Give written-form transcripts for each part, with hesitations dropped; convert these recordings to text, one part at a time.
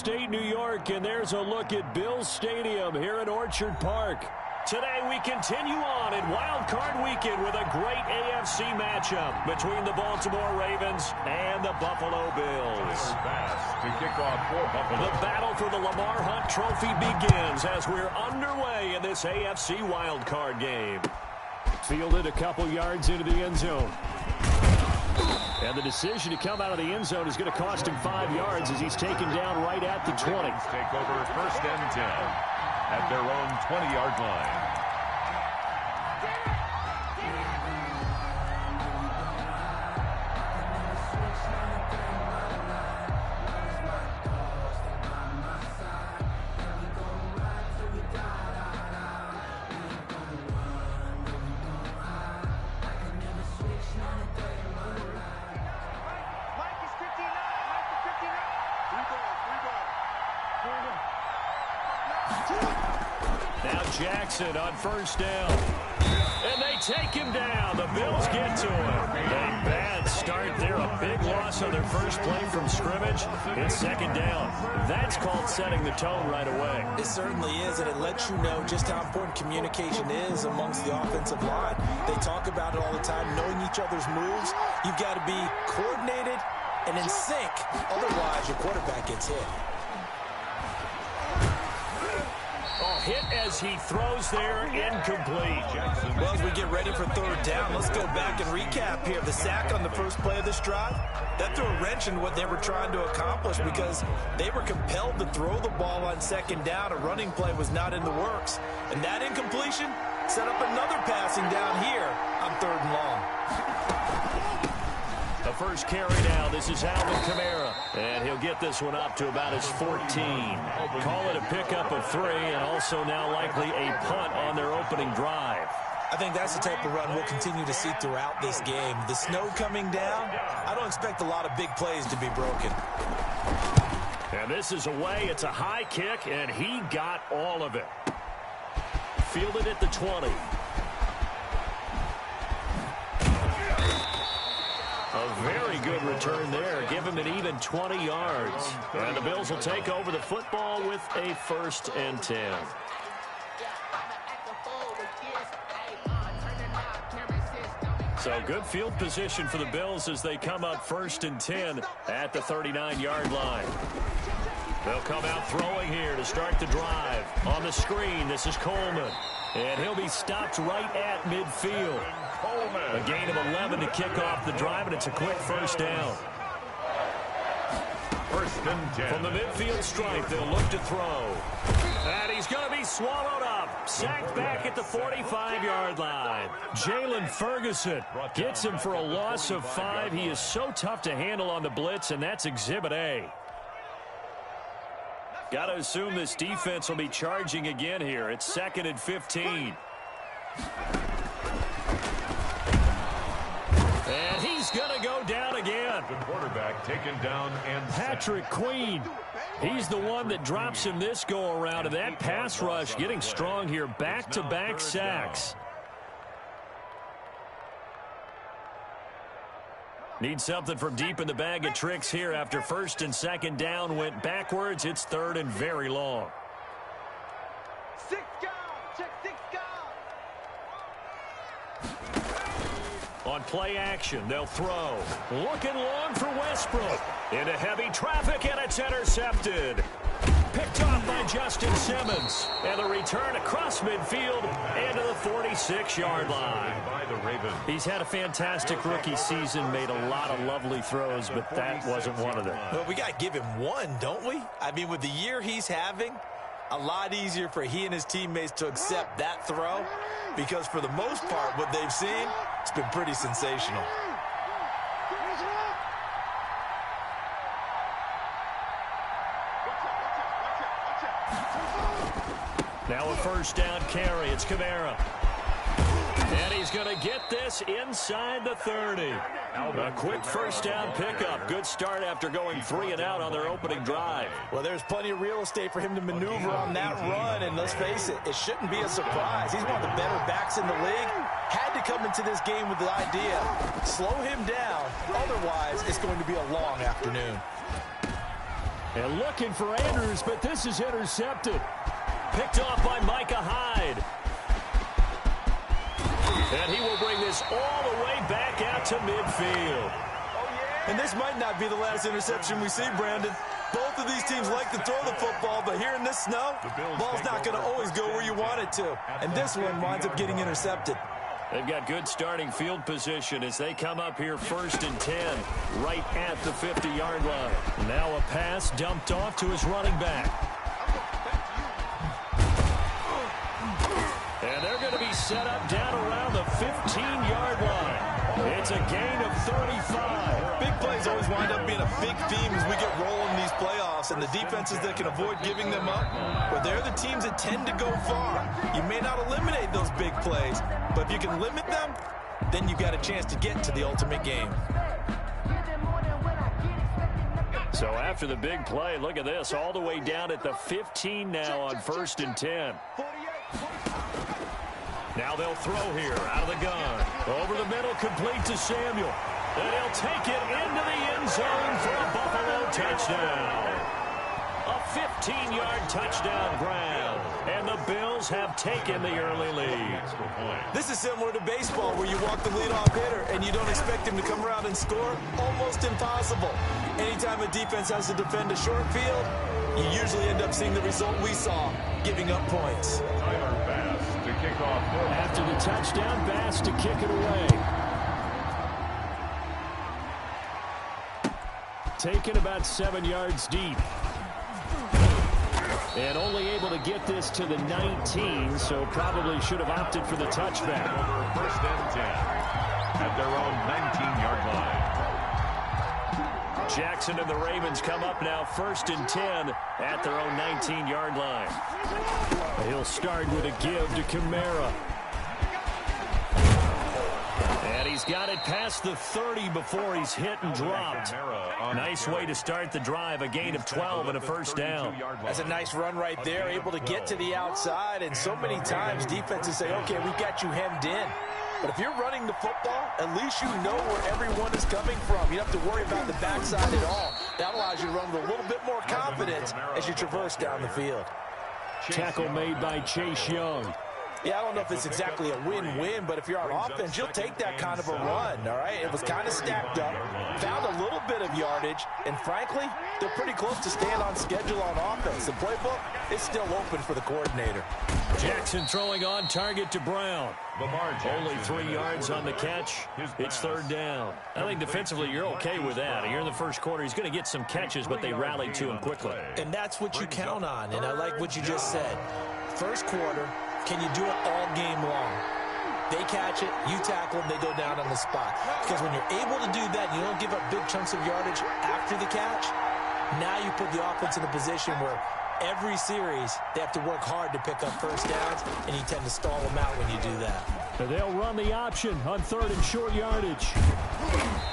upstate New York, and there's a look at Bills Stadium here at Orchard Park. Today we continue on in Wild Card Weekend with a great AFC matchup between the Baltimore Ravens and the Buffalo Bills. To kick off for Buffalo. The battle for the Lamar Hunt Trophy begins as we're underway in this AFC Wild Card game. Fielded a couple yards into the end zone. And the decision to come out of the end zone is going to cost him 5 yards as he's taken down right at the 20. Take over 1st and 10 at their own 20-yard line. Now Jackson on 1st down. And they take him down. The Bills get to him. A bad start there. A big loss on their first play from scrimmage. It's 2nd down. That's called setting the tone right away. It certainly is, and it lets you know just how important communication is amongst the offensive line. They talk about it all the time, knowing each other's moves. You've got to be coordinated and in sync. Otherwise, your quarterback gets hit. Hit as he throws there, incomplete. Well, as we get ready for 3rd down, let's go back and recap here. The sack on the first play of this drive, that threw a wrench in what they were trying to accomplish because they were compelled to throw the ball on 2nd down. A running play was not in the works. And that incompletion set up another passing down here on 3rd and long. The first carry now. This is Alvin Kamara. And he'll get this one up to about his 14. Call it a pickup of 3 and also now likely a punt on their opening drive. I think that's the type of run we'll continue to see throughout this game. The snow coming down, I don't expect a lot of big plays to be broken. And this is away. It's a high kick, and he got all of it. Fielded at the 20. A very good return there. Give him an even 20 yards. And the Bills will take over the football with a 1st and 10. So good field position for the Bills as they come up 1st and 10 at the 39-yard line. They'll come out throwing here to start the drive. On the screen, this is Coleman. And he'll be stopped right at midfield. A gain of 11 to kick off the drive, and it's a quick 1st down. 1st and 10. From the midfield stripe, they'll look to throw. And he's going to be swallowed up. Sacked back at the 45-yard line. Jalen Ferguson gets him for a loss of 5. He is so tough to handle on the blitz, and that's Exhibit A. Got to assume this defense will be charging again here. It's 2nd and 15. And he's going to go down again. The quarterback taken down and Patrick Queen. He's the one that drops him this go-around. And that pass rush getting strong here. Back-to-back sacks. Need something from deep in the bag of tricks here after 1st and 2nd down went backwards. It's 3rd and very long. 6 gone. Check 6 gone. On play action, they'll throw. Looking long for Westbrook. Into heavy traffic, and it's intercepted. Picked off by Justin Simmons. And the return across midfield and to the 46-yard line. He's had a fantastic rookie season, made a lot of lovely throws, but that wasn't one of them. Well, we got to give him one, don't we? I mean, with the year he's having, a lot easier for he and his teammates to accept that throw because for the most part, what they've seen, it's been pretty sensational. Now a 1st down carry. It's Kamara. And he's going to get this inside the 30. A quick 1st down pickup. Good start after going 3 and out on their opening drive. Well, there's plenty of real estate for him to maneuver on that run, and let's face it, it shouldn't be a surprise. He's one of the better backs in the league. Had to come into this game with the idea, slow him down, otherwise it's going to be a long afternoon. And looking for Andrews, but this is intercepted. Picked off by Micah Hyde. And he will bring this all the way back out to midfield. And this might not be the last interception we see, Brandon. Both of these teams like to throw the football, but here in this snow, ball's not going to always go where you want it to. And this one winds up getting intercepted. They've got good starting field position as they come up here 1st and 10, right at the 50-yard line. Now a pass dumped off to his running back. And they're going to be set up down around the 15-yard line. It's a gain of 35. Big plays always wind up being a big theme as we get rolling in these playoffs, and the defenses that can avoid giving them up, well, they're the teams that tend to go far. You may not eliminate those big plays, but if you can limit them, then you've got a chance to get to the ultimate game. So after the big play, look at this, all the way down at the 15 now on 1st and 10. Now they'll throw here out of the gun. Over the middle, complete to Samuel. And he'll take it into the end zone for a Buffalo touchdown. A 15-yard touchdown grab. And the Bills have taken the early lead. This is similar to baseball where you walk the leadoff hitter and you don't expect him to come around and score. Almost impossible. Anytime a defense has to defend a short field, you usually end up seeing the result we saw, giving up points. After the touchdown, Bass to kick it away. Taken about 7 yards deep. And only able to get this to the 19, so probably should have opted for the touchback. Over 1st and 10 at their own 19-yard line. Jackson and the Ravens come up now 1st and 10 at their own 19-yard line. He'll start with a give to Kamara. And he's got it past the 30 before he's hit and dropped. Nice way to start the drive, a gain of 12 and a 1st down. That's a nice run right there, able to get to the outside. And so many times defenses say, okay, we got you hemmed in. But if you're running the football, at least you know where everyone is coming from. You don't have to worry about the backside at all. That allows you to run with a little bit more confidence as you traverse down the field. Tackle made by Chase Young. Yeah, I don't know if it's exactly a win-win, but if you're on offense, you'll take that kind of a run, all right? It was kind of stacked up, found a little bit of yardage, and frankly, they're pretty close to staying on schedule on offense. The playbook is still open for the coordinator. Jackson throwing on target to Brown. Only 3 yards on the catch. It's 3rd down. I think defensively you're okay with that. Here in the first quarter, he's going to get some catches, but they rallied to him quickly. And that's what you count on, and I like what you just said. First quarter, can you do it all game long? They catch it, you tackle them, they go down on the spot. Because when you're able to do that, you don't give up big chunks of yardage after the catch, now you put the offense in a position where every series they have to work hard to pick up 1st downs, and you tend to stall them out when you do that. They'll run the option on 3rd and short yardage.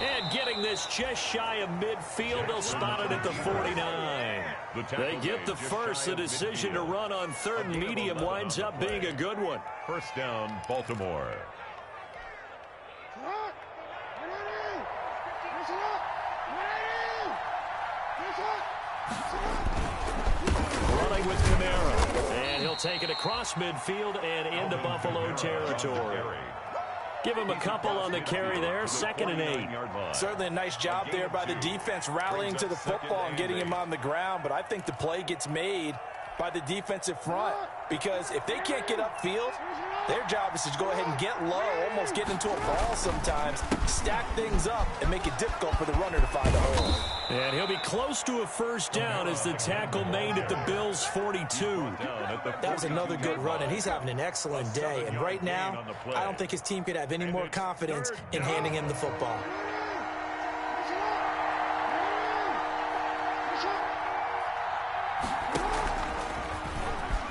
And getting this just shy of midfield, they'll spot it at the 49. They get the first. The decision to run on 3rd and medium winds up being a good one. 1st down, Baltimore. Running with Kamara. And he'll take it across midfield and into Buffalo territory. Give him a couple on the carry there. 2nd and 8. Certainly a nice job there by the defense rallying to the football and getting him on the ground. But I think the play gets made by the defensive front, because if they can't get upfield, their job is to go ahead and get low, almost get into a ball sometimes, stack things up, and make it difficult for the runner to find a hole. And he'll be close to a 1st down as the tackle made at the Bills' 42. That was another good run, and he's having an excellent day. And right now, I don't think his team could have any more confidence in handing him the football.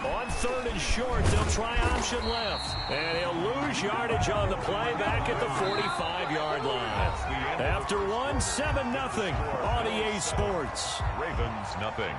On 3rd and short, they'll try option left. And he'll lose yardage on the play back at the 45-yard line. After 7-0 on EA Sports. Ravens, nothing.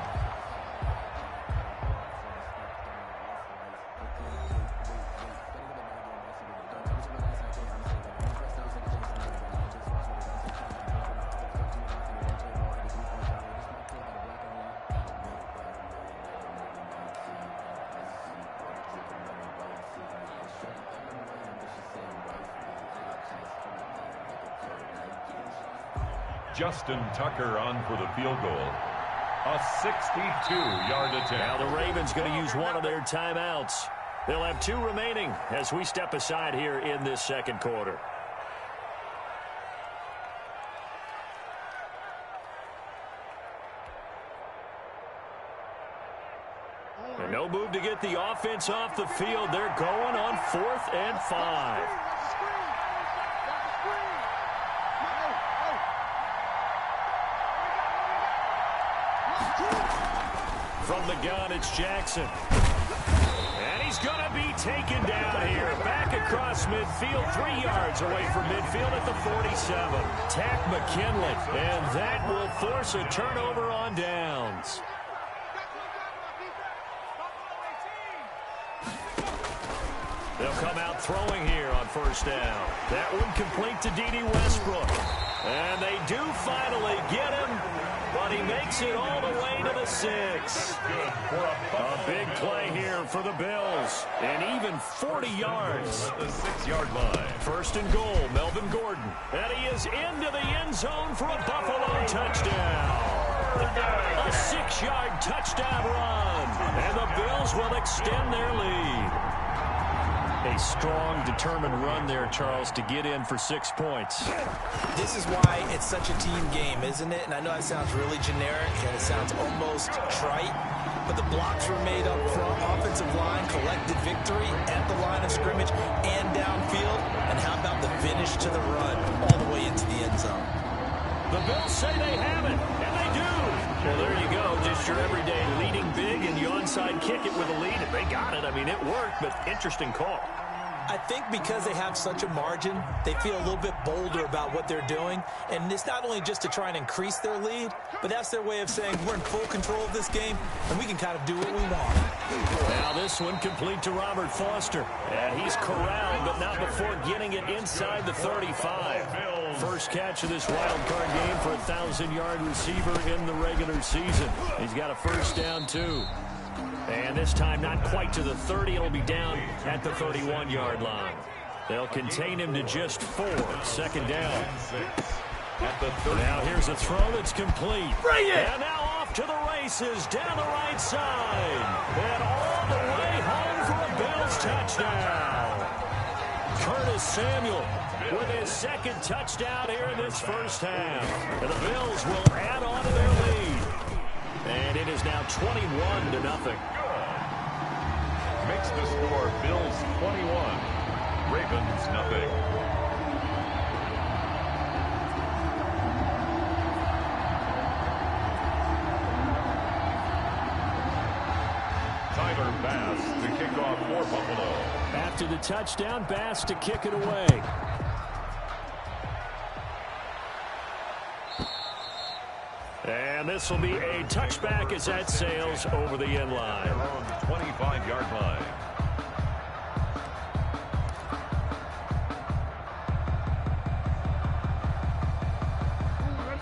Justin Tucker on for the field goal. A 62-yard attempt. Now the Ravens going to use one of their timeouts. They'll have 2 remaining as we step aside here in this second quarter. And no move to get the offense off the field. They're going on 4th and 5. From the gun, it's Jackson. And he's going to be taken down here. Back across midfield, 3 yards away from midfield at the 47. Tack McKinley. And that will force a turnover on downs. They'll come out throwing here on 1st down. That one complete to D.D. Westbrook. And they do finally get him, but he makes it all the way to the 6. A big play here for the Bills. And even 40 yards. At the 6-yard line. 1st and goal, Melvin Gordon. And he is into the end zone for a Buffalo touchdown. A 6-yard touchdown run. And the Bills will extend their lead. A strong, determined run there, Charles, to get in for 6 points. This is why it's such a team game, isn't it? And I know it sounds really generic and it sounds almost trite, but the blocks were made up front. Offensive line collected victory at the line of scrimmage and downfield. And how about the finish to the run all the way into the end zone? The Bills say they have it, and they do. Well, there you go. Just your everyday leading big, and you onside kick it with a lead, and they got it. I mean, it worked, but interesting call. I think because they have such a margin, they feel a little bit bolder about what they're doing. And it's not only just to try and increase their lead, but that's their way of saying we're in full control of this game, and we can kind of do what we want. Now this one complete to Robert Foster. And he's corralled, but not before getting it inside the 35. First catch of this wild card game for a 1,000-yard receiver in the regular season. He's got a 1st down, too. And this time not quite to the 30. It'll be down at the 31-yard line. They'll contain him to just 4. 2nd down. At the 30. Now here's a throw that's complete. Bring it! And now off to the races down the right side. And all the way home for a Bills touchdown. Curtis Samuel with his 2nd touchdown here in this 1st half. And the Bills will add on to their lead. And it is now 21-0. Makes the score Bills 21, Ravens nothing. Tyler Bass to kick off for Buffalo. After the touchdown, Bass to kick it away. And this will be a touchback as that sails over the end line. Their own 25-yard line.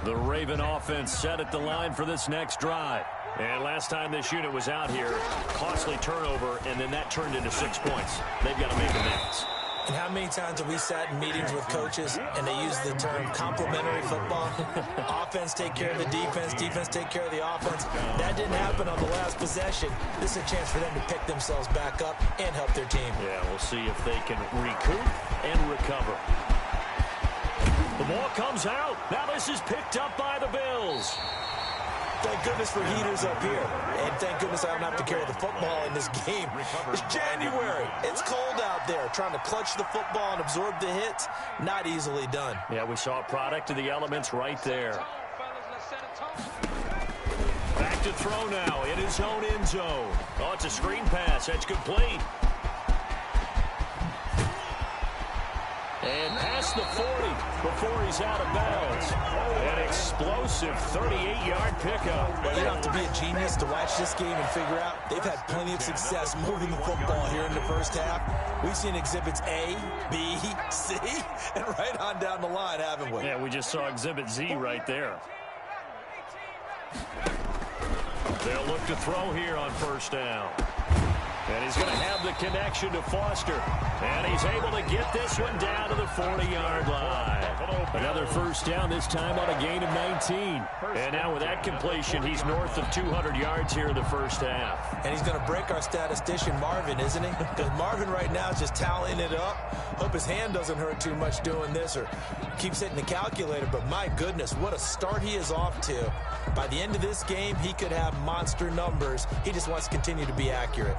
The Raven offense set at the line for this next drive. And last time this unit was out here, costly turnover, and then that turned into 6 points. They've got to make amends. And how many times have we sat in meetings with coaches and they use the term complementary football? Offense take care of the defense, defense take care of the offense. That didn't happen on the last possession. This is a chance for them to pick themselves back up and help their team. Yeah, we'll see if they can recoup and recover. The ball comes out. Now this is picked up by the Bills. Thank goodness for heaters up here. And thank goodness I don't have to carry the football in this game. It's January. It's cold out there. Trying to clutch the football and absorb the hits, not easily done. Yeah, we saw a product of the elements right there. Back to throw now in his own end zone. Oh, it's a screen pass. That's complete. And past the 40 before he's out of bounds. An explosive 38-yard pickup. Well, you don't have to be a genius to watch this game and figure out they've had plenty of success moving the football here in the 1st half. We've seen exhibits A, B, C, and right on down the line, haven't we? Yeah, we just saw exhibit Z right there. They'll look to throw here on 1st down. And he's going to have the connection to Foster. And he's able to get this one down to the 40-yard line. Another first down, this time on a gain of 19. And now with that completion, he's north of 200 yards here in the first half. And he's going to break our statistician, Marvin, isn't he? Because Marvin right now is just tallying it up. Hope his hand doesn't hurt too much doing this or keeps hitting the calculator. But my goodness, what a start he is off to. By the end of this game, he could have monster numbers. He just wants to continue to be accurate.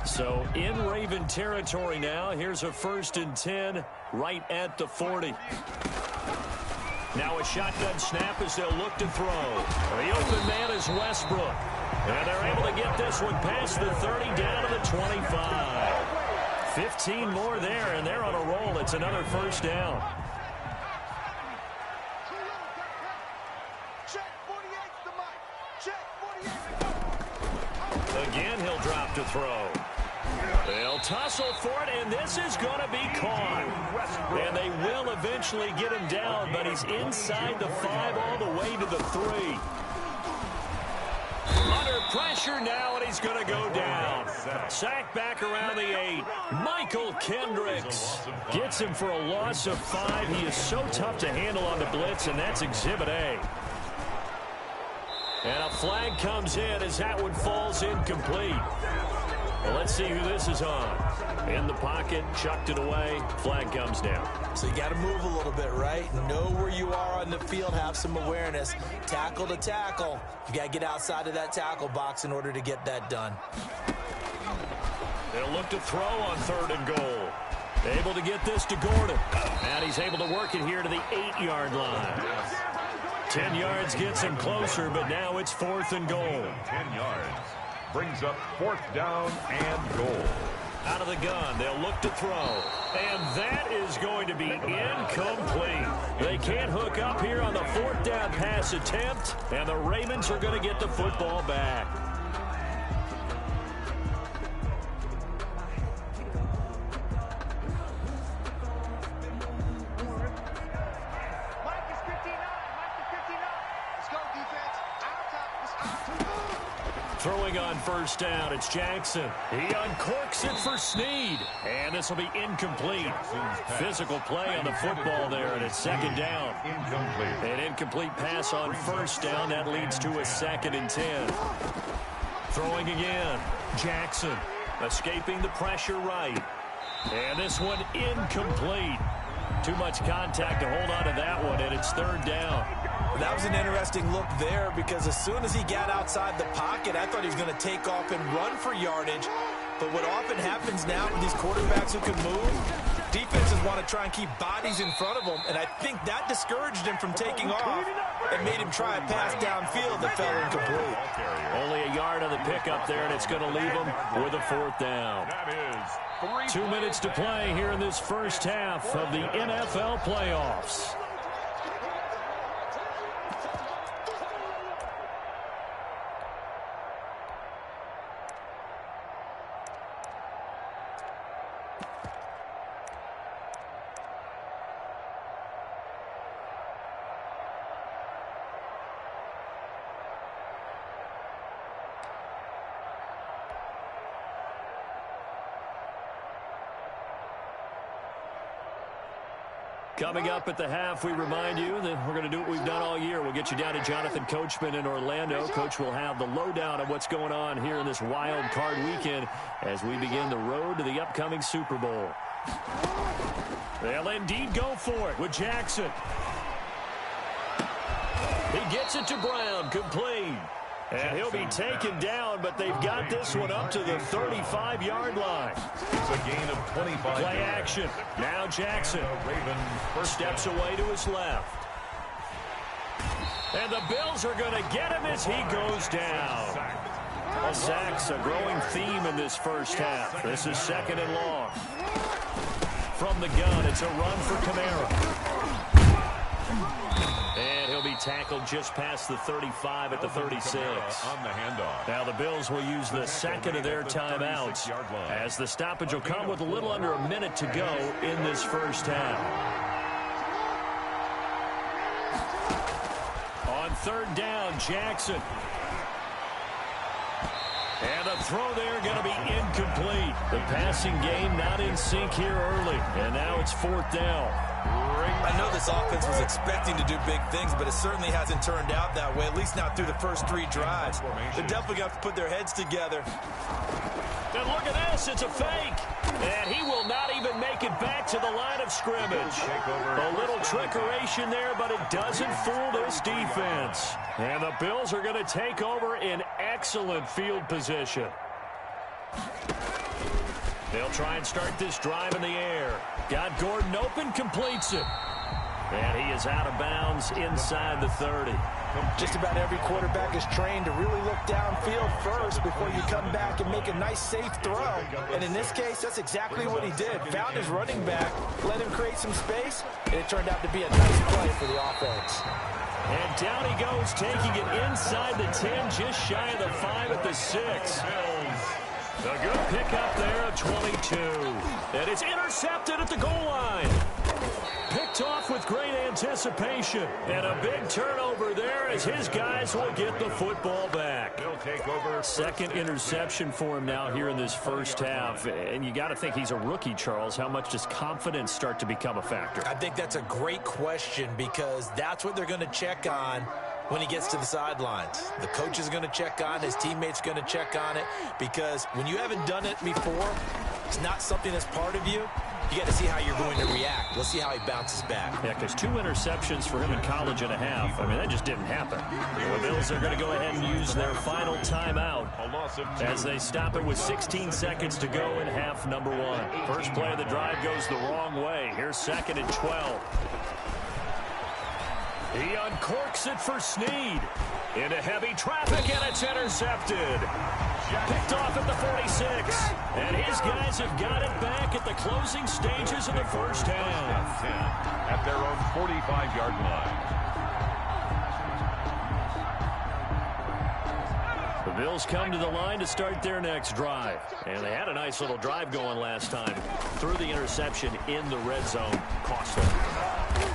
So in Raven territory now, here's a 1st and 10 right at the 40. Now a shotgun snap as they'll look to throw. The open man is Westbrook. And they're able to get this one past the 30 down to the 25. 15 more there, and they're on a roll. It's another first down. Again, he'll drop to throw. They'll tussle for it, and this is going to be caught. And they will eventually get him down, but he's inside the 5 all the way to the 3. Under pressure now, and he's going to go down. Sacked back around the 8. Michael Kendricks gets him for a loss of 5. He is so tough to handle on the blitz, and that's Exhibit A. And a flag comes in as that one falls incomplete. Well, let's see who this is on. In the pocket, chucked it away, flag comes down. So you got to move a little bit, right? Know where you are on the field, have some awareness. Tackle to tackle. You got to get outside of that tackle box in order to get that done. They'll look to throw on 3rd and goal. Able to get this to Gordon. And he's able to work it here to the 8-yard line. 10 yards gets him closer, but now it's 4th and goal. 10 yards. Brings up 4th down and goal. Out of the gun, they'll look to throw. And that is going to be incomplete. They can't hook up here on the 4th down pass attempt, and the Ravens are going to get the football back. Throwing on 1st down, it's Jackson. He uncorks it for Snead. And this will be incomplete. Physical play on the football there, and it's 2nd down. Incomplete. An incomplete pass on 1st down. That leads to a 2nd and 10. Throwing again. Jackson escaping the pressure right. And this one incomplete. Too much contact to hold on to that one, and it's 3rd down. That was an interesting look there because as soon as he got outside the pocket, I thought he was going to take off and run for yardage. But what often happens now with these quarterbacks who can move, defenses want to try and keep bodies in front of them, and I think that discouraged him from taking off and made him try a pass downfield that fell incomplete. Only a yard on the pickup there, and it's going to leave him with a 4th down. 2 minutes to play here in this first half of the NFL playoffs. Coming up at the half, we remind you that we're going to do what we've done all year. We'll get you down to Jonathan Coachman in Orlando. Coach will have the lowdown of what's going on here in this wild card weekend as we begin the road to the upcoming Super Bowl. They'll indeed go for it with Jackson. He gets it to Brown, complete. And he'll be taken down, but they've got this one up to the 35-yard line. It's a gain of 25. Play action. Now Jackson steps away to his left. And the Bills are going to get him as he goes down. A sack's a growing theme in this first half. This is 2nd and long. From the gun, it's a run for Kamara. And he'll be tackled just past the 35 at the 36. On the handoff. Now the Bills will use the 2nd of their timeouts as the stoppage will come with a little under a minute to go in this first half. On 3rd down, Jackson. And And the throw there going to be incomplete. The passing game not in sync here early. And now it's 4th down. I know this offense was expecting to do big things, but it certainly hasn't turned out that way, at least not through the first 3 drives. They're definitely going to have to put their heads together. And look at this, it's a fake. And he will not even make it back to the line of scrimmage. A little trickeration there, but it doesn't fool this defense. And the Bills are going to take over in excellent field position. They'll try and start this drive in the air. Got Gordon open, completes it. And he is out of bounds inside the 30. Just about every quarterback is trained to really look downfield first before you come back and make a nice, safe throw. And in this case, that's exactly what he did. Found his running back, let him create some space, and it turned out to be a nice play for the offense. And down he goes, taking it inside the 10, just shy of the 5 at the 6. A good pickup there of 22. And it's intercepted at the goal line. Picked off with great anticipation. And a big turnover there as his guys will get the football back. They'll take over. Second interception for him now here in this first half. And you got to think he's a rookie, Charles. How much does confidence start to become a factor? I think that's a great question because that's what they're going to check on when he gets to the sidelines. The coach is going to check on it. His teammates going to check on it because when you haven't done it before, it's not something that's part of you. You got to see how you're going to react. Let's see how he bounces back. Yeah, because 2 interceptions for him in college and a half. I mean, that just didn't happen. The Bills are going to go ahead and use their final timeout as they stop it with 16 seconds to go in half number 1. First play of the drive goes the wrong way. Here's 2nd and 12. He uncorks it for Snead. Into heavy traffic, and it's intercepted. Picked off at the 46. And his guys have got it back at the closing stages of the first half. At their own 45-yard line. The Bills come to the line to start their next drive. And they had a nice little drive going last time. Threw the interception in the red zone. Costly.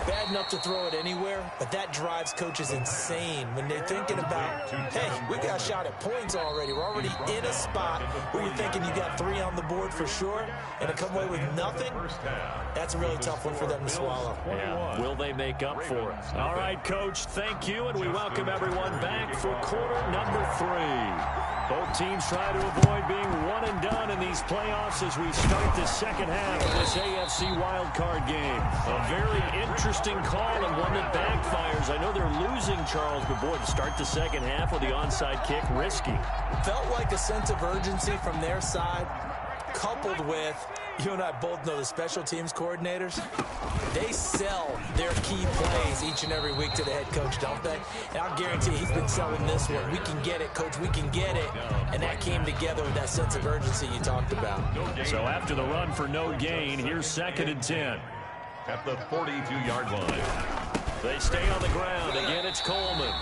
Bad enough to throw it anywhere, but that drives coaches insane when they're thinking about, hey, we got a shot at points already. We're already in a spot where you're thinking you got 3 on the board for sure, and to come away with nothing, that's a really tough one for them to swallow. Yeah. Will they make up for it? All right, Coach, thank you, and we welcome everyone back for quarter number 3. Both teams try to avoid being one and done in these playoffs as we start the second half of this AFC wildcard game. A very interesting call and one that backfires. I know they're losing, Charles, but boy, to start the second half with the onside kick, risky. Felt like a sense of urgency from their side, coupled with, you and I both know the special teams coordinators, they sell their key plays each and every week to the head coach, don't they? And I'll guarantee he's been selling this one. We can get it, Coach, we can get it. And that came together with that sense of urgency you talked about. So after the run for no gain, here's 2nd and 10. At the 42-yard line. They stay on the ground. Again, it's Coleman.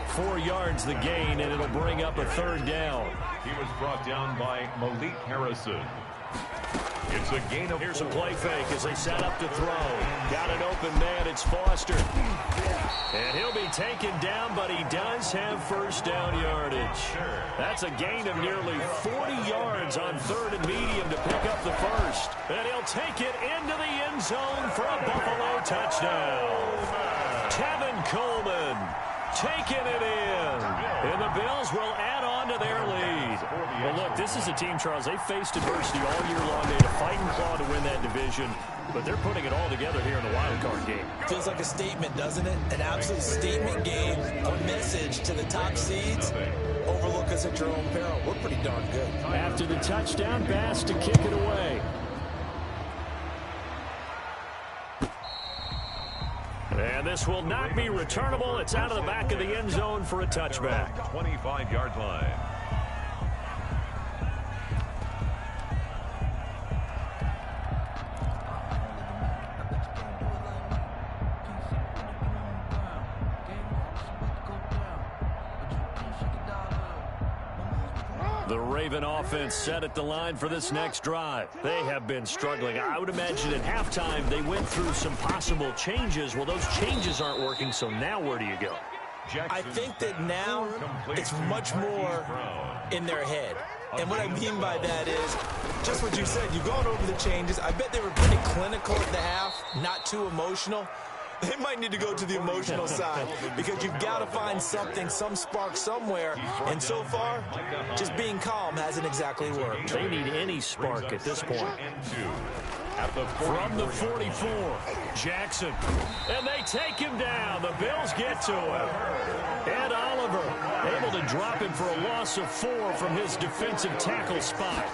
4 yards the gain, and it'll bring up a 3rd down. He was brought down by Malik Harrison. It's a gain of 4. Here's a play fake as they set up to throw. Got an open man. It's Foster. And he'll be taken down, but he does have first down yardage. That's a gain of nearly 40 yards on 3rd and medium to pick up the first. And he'll take it into the end zone for a Buffalo touchdown. Tevin Coleman taking it in. And the Bills will add on to their lead. Well, look, this is a team, Charles, they faced adversity all year long. They had to fight and claw to win that division, but they're putting it all together here in the wild card game. Feels like a statement, doesn't it? An absolute statement game, a message to the top seeds. Overlook us at your own peril. We're pretty darn good. After the touchdown, Bass to kick it away. And this will not be returnable. It's out of the back of the end zone for a touchback. 25-yard line. The Raven offense set at the line for this next drive. They have been struggling. I would imagine at halftime they went through some possible changes. Well, those changes aren't working, so now where do you go? I think that now it's much more in their head. And what I mean by that is just what you said. You've gone over the changes. I bet they were pretty clinical at the half, not too emotional. They might need to go to the emotional side because you've got to find something, some spark somewhere. And so far, just being calm hasn't exactly worked. They need any spark at this point. From the 44, Jackson. And they take him down. The Bills get to him. Ed Oliver able to drop him for a loss of 4 from his defensive tackle spot.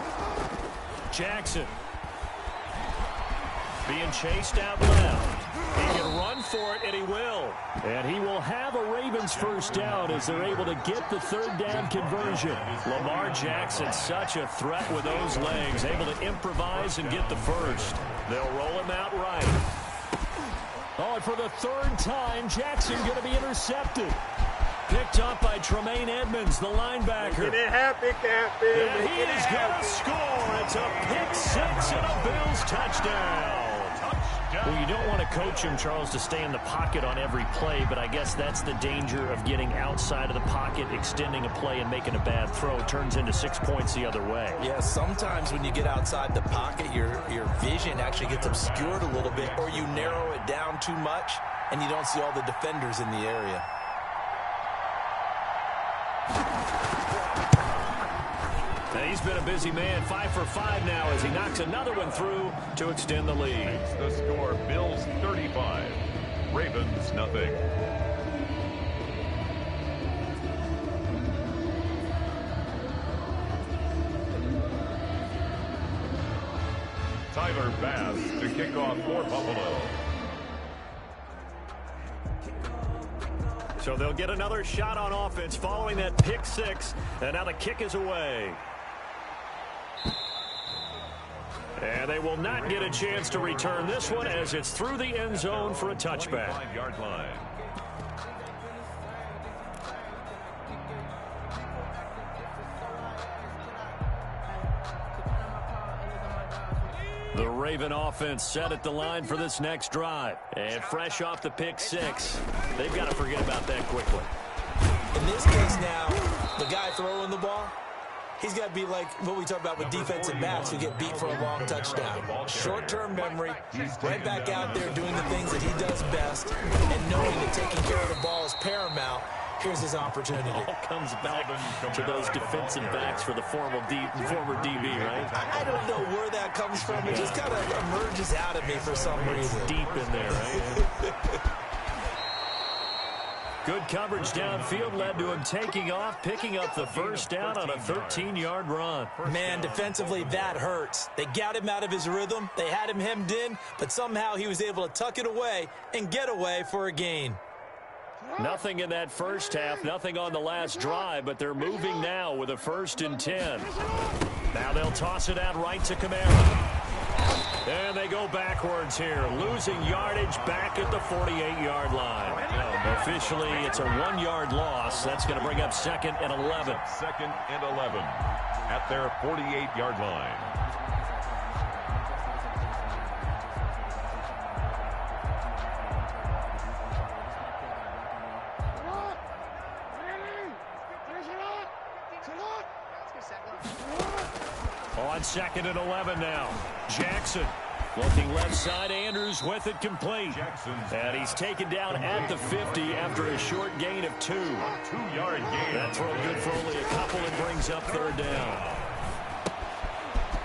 Jackson being chased out left. He can run for it, and he will. And he will have a Ravens first down as they're able to get the third down conversion. Lamar Jackson, such a threat with those legs, able to improvise and get the first. They'll roll him out right. Oh, and for the third time, Jackson going to be intercepted. Picked up by Tremaine Edmonds, the linebacker. Get it happy, Captain. And he is going to score. It's a pick 6 and a Bills touchdown. Well, you don't want to coach him, Charles, to stay in the pocket on every play, but I guess that's the danger of getting outside of the pocket, extending a play, and making a bad throw. It turns into 6 points the other way. Yeah, sometimes when you get outside the pocket, your vision actually gets obscured a little bit, or you narrow it down too much, and you don't see all the defenders in the area. He's been a busy man, 5 for 5 now as he knocks another one through to extend the lead. It's the score, Bills 35, Ravens nothing. Tyler Bass to kick off for Buffalo. So they'll get another shot on offense following that pick 6, and now the kick is away. And they will not get a chance to return this one as it's through the end zone for a touchback. 5-yard line. The Raven offense set at the line for this next drive. And fresh off the pick 6, they've got to forget about that quickly. In this case now, the guy throwing the ball, he's got to be like what we talk about with defensive backs who get beat for a long touchdown. Short-term memory, right back out there doing the things that he does best, and knowing that taking care of the ball is paramount. Here's his opportunity. All comes back to those defensive backs for the former DB, right? I don't know where that comes from. It just kind of emerges out of me for some reason. Deep in there, right? Good coverage downfield led to him taking off, picking up the first down on a 13-yard run. Man, defensively, that hurts. They got him out of his rhythm. They had him hemmed in, but somehow he was able to tuck it away and get away for a gain. Nothing in that first half, nothing on the last drive, but they're moving now with a 1st and 10. Now they'll toss it out right to Kamara. And they go backwards here, losing yardage back at the 48-yard line. Officially, it's a 1-yard loss. That's going to bring up 2nd and 11. 2nd and 11 at their 48-yard line. On 2nd and 11 now. Jackson looking left side. Andrews with it complete. And he's taken down at the 50 after a short gain of 2. 2-yard gain. That throw good for only a couple and brings up 3rd down.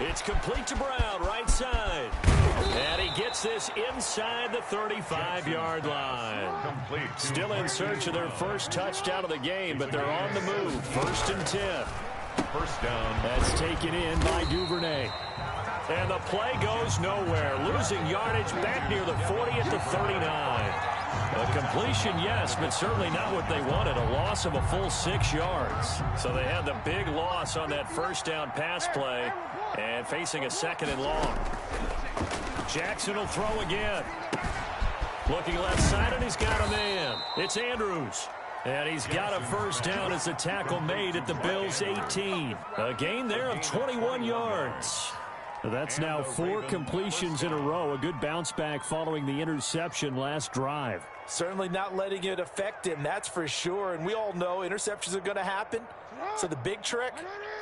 It's complete to Brown, right side. And he gets this inside the 35-yard line. Complete. Still in search of their first touchdown of the game, but they're on the move. 1st and 10. First down. That's taken in by Duvernay. And the play goes nowhere. Losing yardage back near the 40 at the 39. A completion, yes, but certainly not what they wanted. A loss of a full 6 yards. So they had the big loss on that first down pass play and facing a 2nd and long. Jackson will throw again. Looking left side, and he's got a man. It's Andrews. And he's got a first down as the tackle made at the Bills' 18. A gain there of 21 yards. That's now 4 completions in a row. A good bounce back following the interception last drive. Certainly not letting it affect him, that's for sure. And we all know interceptions are going to happen. So the big trick,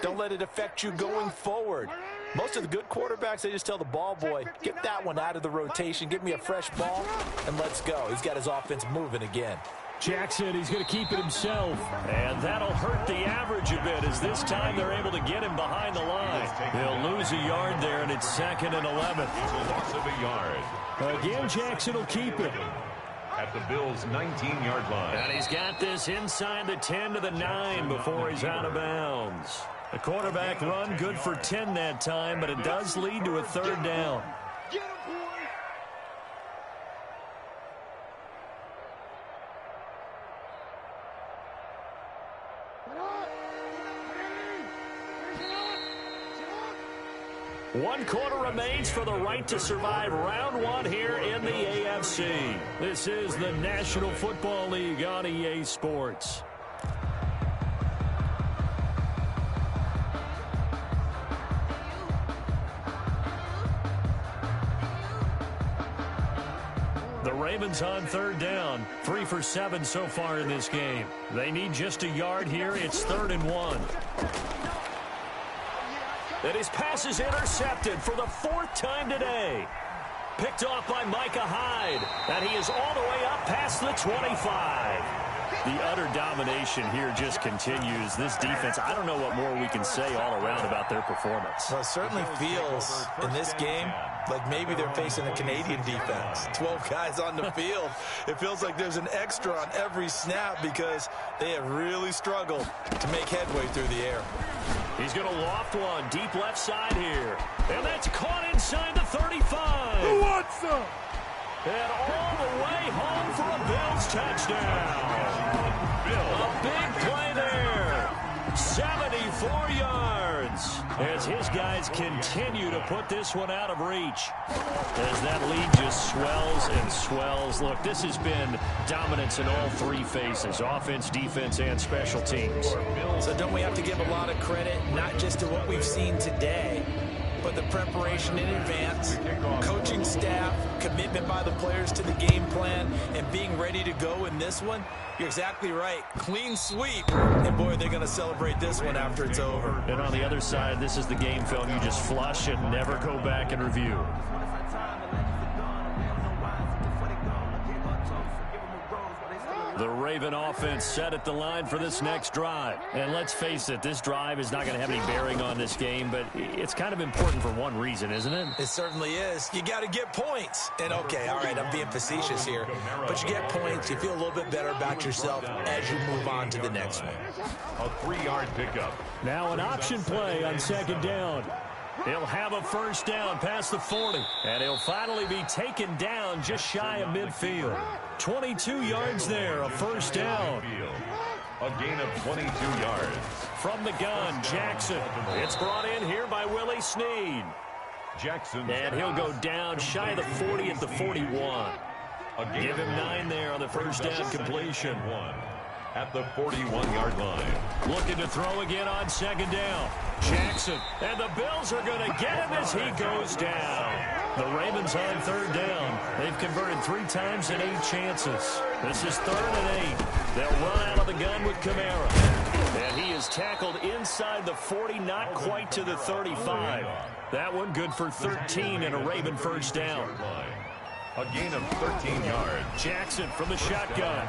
don't let it affect you going forward. Most of the good quarterbacks, they just tell the ball boy, get that one out of the rotation, give me a fresh ball, and let's go. He's got his offense moving again. Jackson, he's going to keep it himself. And that'll hurt the average a bit, as this time they're able to get him behind the line. He'll lose a yard there, and it's 2nd and 11. Loss of a yard. Again, Jackson will keep it. At the Bills' 19-yard line. And he's got this inside the 10 to the 9 before he's out of bounds. The quarterback run good for 10 that time, but it does lead to a 3rd down. Get him, boy. One quarter remains for the right to survive round 1 here in the AFC. This is the National Football League on EA Sports. The Ravens on 3rd down. 3 for 7 so far in this game. They need just a yard here. It's 3rd and 1. And his pass is intercepted for the 4th time today. Picked off by Micah Hyde. And he is all the way up past the 25. The utter domination here just continues. This defense, I don't know what more we can say all around about their performance. Well, it certainly feels in this game like maybe they're facing a Canadian defense. 12 guys on the field. It feels like there's an extra on every snap because they have really struggled to make headway through the air. He's going to loft one deep left side here. And that's caught inside the 35. Who wants some? And all the way home for a Bills touchdown. A big play there. 74 yards. As his guys continue to put this one out of reach. As that lead just swells and swells. Look, this has been dominance in all 3 phases. Offense, defense, and special teams. So don't we have to give a lot of credit, not just to what we've seen today, but the preparation in advance, coaching staff, commitment by the players to the game plan, and being ready to go in this one? You're exactly right. Clean sweep. And, boy, they're going to celebrate this one after it's over. And on the other side, this is the game film you just flush and never go back and review. The Raven offense set at the line for this next drive. And let's face it, this drive is not going to have any bearing on this game, but it's kind of important for one reason, isn't it? It certainly is. You got to get points. And, okay, all right, I'm being facetious here, but you get points, you feel a little bit better about yourself as you move on to the next one. A 3-yard pickup. Now an option play on 2nd down. He'll have a 1st down past the 40. And he'll finally be taken down just shy of midfield. 22 yards there, a 1st down. A gain of 22 yards. From the gun, Jackson. It's brought in here by Willie Snead. Jackson. And he'll go down shy of the 40 at the 41. Give him 9 there on the 1st down completion. At the 41-yard line. Looking to throw again on 2nd down. Jackson. And the Bills are going to get him as he goes down. The Ravens on 3rd down. They've converted 3 times in 8 chances. This is 3rd and 8. They'll run out of the gun with Kamara. And he is tackled inside the 40, not quite to the 35. That one good for 13 and a Raven 1st down. A gain of 13 yards. Jackson from the shotgun.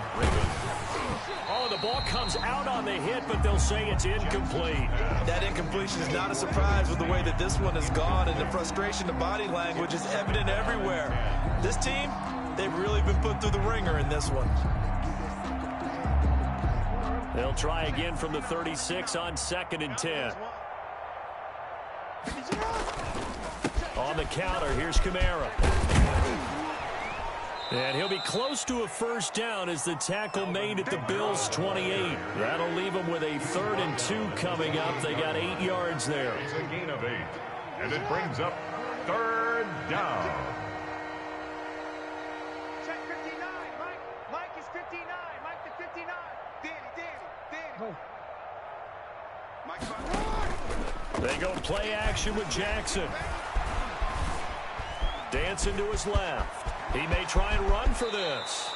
Oh, the ball comes out on the hit, but they'll say it's incomplete. That incompletion is not a surprise with the way that this one has gone, and the frustration, the body language is evident everywhere. This team, they've really been put through the ringer in this one. They'll try again from the 36 on 2nd and 10. On the counter, here's Kamara. And he'll be close to a 1st down as the tackle made at the Bills' 28. That'll leave them with a 3rd and 2 coming up. They got 8 yards there. It's a gain of 8. And it brings up 3rd down. Check 59, Mike. Mike is 59. Mike to 59. Danny. Mike, They go play action with Jackson. Dancing to his left. He may try and run for this.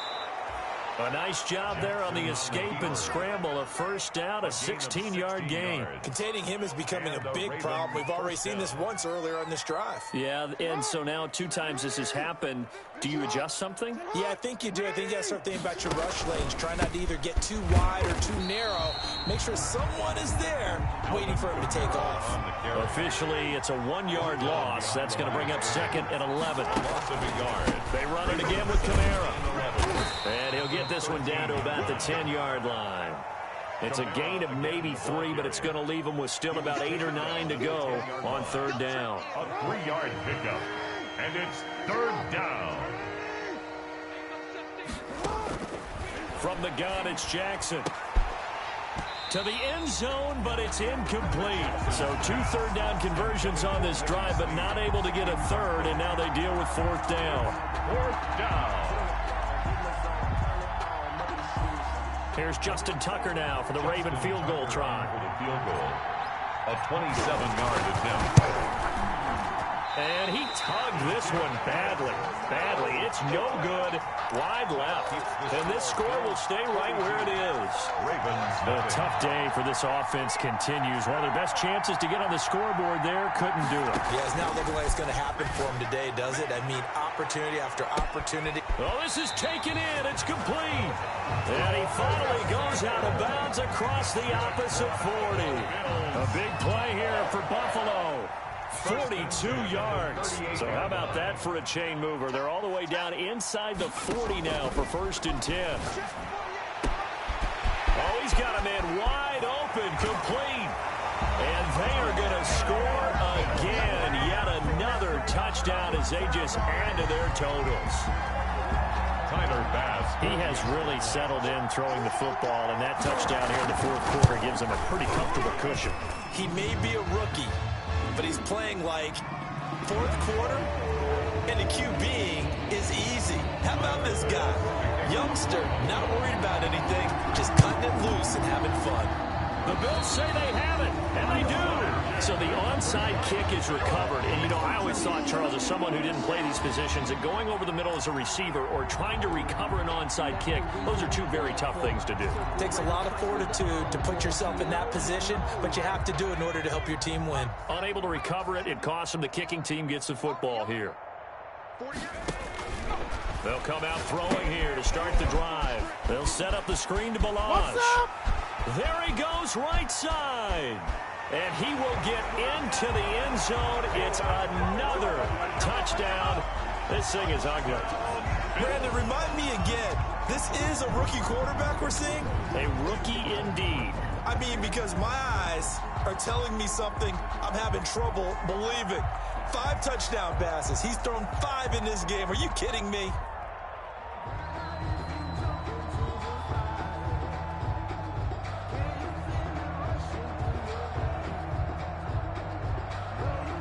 A nice job there on the escape and scramble. A first down, a 16-yard gain. Containing him is becoming a big problem. We've already seen this once earlier on this drive. Yeah, and so now 2 times this has happened. Do you adjust something? Yeah, I think you do. I think you got to start thinking about your rush lanes. Try not to either get too wide or too narrow. Make sure someone is there waiting for him to take off. Officially, it's a 1-yard loss. That's going to bring up 2nd and 11. They run it again with Kamara. And he'll get this one down to about the 10-yard line. It's a gain of maybe 3, but it's going to leave him with still about 8 or 9 to go on 3rd down. A 3-yard pickup, and it's 3rd down. From the gun, it's Jackson. To the end zone, but it's incomplete. So 2 third-down conversions on this drive, but not able to get a 3rd, and now they deal with 4th down. 4th down. Here's Justin Tucker now for the Raven field goal try. A 27-yard attempt. And he tugged this one badly. It's no good. Wide left. And this score will stay right where it is. The tough day for this offense continues. One of their best chances to get on the scoreboard there, couldn't do it. Yeah, it's not looking like it's going to happen for him today, does it? I mean, opportunity after opportunity. Oh, this is taken in. It's complete. And he finally goes out of bounds across the opposite 40. A big play here for Buffalo. 42 yards. So how about that for a chain mover? They're all the way down inside the 40 now for 1st and 10. Oh, he's got a man wide open, complete. And they are going to score again. Yet another touchdown as they just add to their totals. Tyler Bass. He has really settled in throwing the football, and that touchdown here in the 4th quarter gives him a pretty comfortable cushion. He may be a rookie, but he's playing like 4th quarter, and the QBing is easy. How about this guy? Youngster, not worried about anything, just cutting it loose and having fun. The Bills say they have it, and they do. So the onside kick is recovered. And, you know, I always thought, Charles, as someone who didn't play these positions, that going over the middle as a receiver or trying to recover an onside kick, those are 2 very tough things to do. It takes a lot of fortitude to put yourself in that position, but you have to do it in order to help your team win. Unable to recover it, it costs them. The kicking team gets the football here. They'll come out throwing here to start the drive. They'll set up the screen to Balazs. There he goes, right side. And he will get into the end zone. It's another touchdown. This thing is ugly. Brandon, remind me again, this is a rookie quarterback we're seeing? A rookie indeed. I mean, because my eyes are telling me something I'm having trouble believing. 5 touchdown passes. He's thrown 5 in this game. Are you kidding me?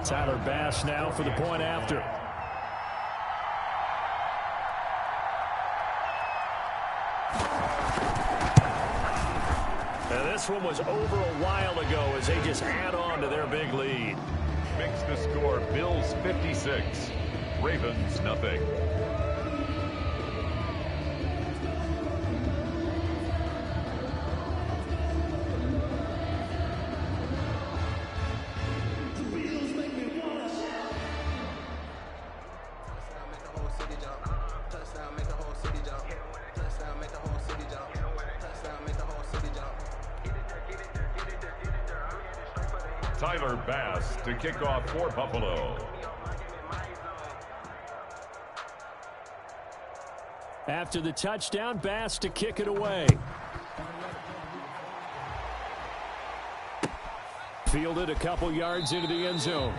Tyler Bass now for the point after. And this one was over a while ago as they just add on to their big lead. Makes the score Bills 56, Ravens nothing. Tyler Bass to kick off for Buffalo. After the touchdown, Bass to kick it away. Fielded a couple yards into the end zone.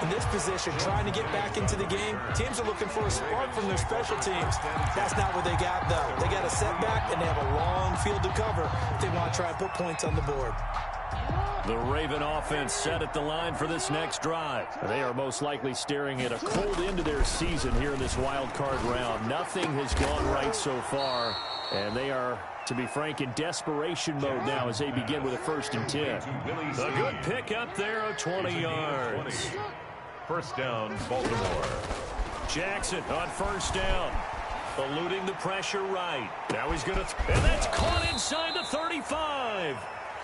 In this position, trying to get back into the game, teams are looking for a spark from their special teams. That's not what they got, though. They got a setback, and they have a long field to cover if they want to try and put points on the board. The Raven offense set at the line for this next drive. They are most likely staring at a cold end to their season here in this wild card round. Nothing has gone right so far, and they are, to be frank, in desperation mode now as they begin with a 1st and 10. A good pick up there of 20 yards. 1st down, Baltimore. Jackson on 1st down. Eluding the pressure right. Now he's going to... And that's caught inside the 35.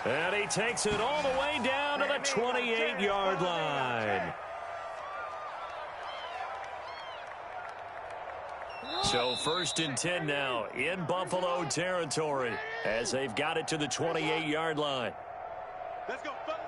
And he takes it all the way down to the 28-yard line. So 1st and 10 now in Buffalo territory as they've got it to the 28-yard line. Let's go, fellas.